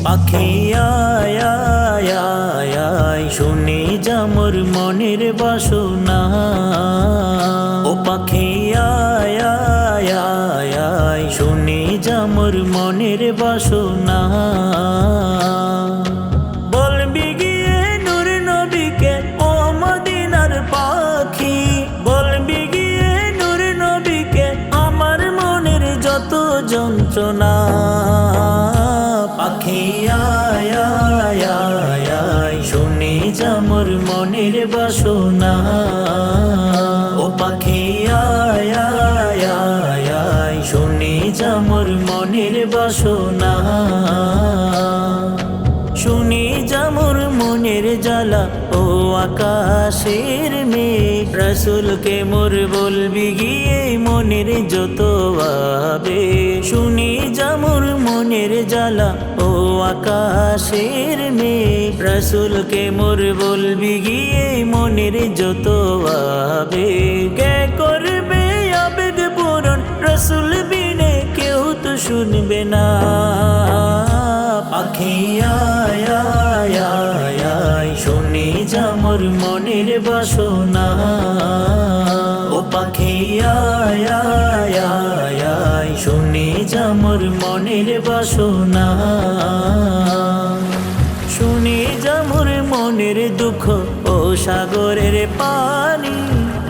পাখি আয় আয় আয় আয়, শুনি যা মোর মনের বাসনা। ও পাখি আয় আয় আয় আয়, শুনি যা মোর মনের বাসনা। বলবি গিয়ে নূর নবীকে ও মদিনার পাখি, বলবি গিয়ে নূর নবীকে আমার মনের যত যন্ত্রণা। পাখি আয় আয় আয় আয়, শুনি যা মোর মনের বাসনা। ও পাখি আয় আয় আয় আয়, শুনি যা মোর মনের বাসনা। শুনি যা মোর মনের জ্বালা ও আকাশের মেঘ, রাসূলকে মোর বলবি গিয়ে মনের যত ভাবে। শুনি যা মোর মনের জ্বালা ও আকাশের মেঘ, রাসূলকে মোর বলবি গিয়ে মনের যত ভাবে। কে করবে আবেগ পূরণ, রাসূল বিনে কেউ তো শুনবে না। পাখি আয় আয় আয় আয়, শুনি যা মোর মনের বাসনা। ও পাখি আয় আয় আয় আয়, শুনি যা মোর মনের বাসনা। শুনি যা মোর মনের দুঃখ ও সাগরের পানি,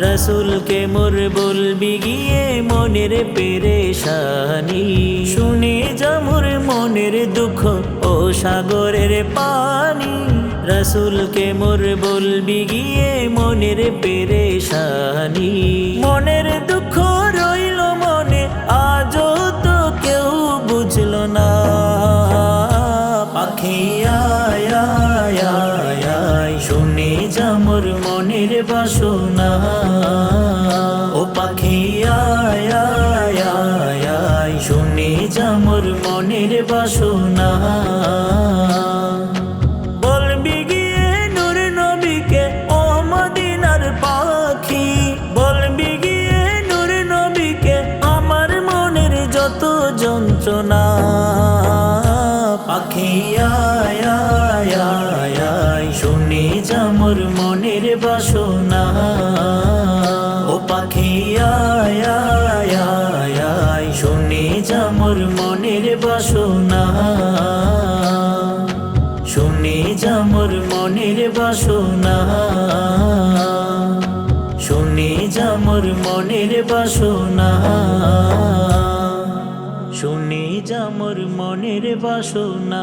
রাসূলকে মোর বলবি গিয়ে মনের পেরেশানি। শুনি যা মোর মনের দুঃখ ও সাগরের পানি, রাসূলকে মোর বলবি গিয়ে মনের পেরেশানি। মনের দুঃখ রইল মনে, আজও তো কেউ বুঝলো না। পাখি আয় আয় আয় আয়, শুনি যা মোর মনের বাসনা। ও পাখি আয় আয় আয় আয়, শুনি যা মোর মনের বাসনা। বলবি গিয়ে নূর নবীকে ও মদিনার পাখি, বলবি গিয়ে নূর নবীকে আমার মনের যত যন্ত্রণা। পাখি আয় আয় আয় আয়, শুনি যা মোর মনের বাসনা। ও পাখি আয় আয় আয় আয়, শুনি যা মোর মনের বাসনা। শুনি যা মোর মনের বাসনা। শুনি যা মোর মনের বাসনা। শুনি যা মোর মনের বাসনা।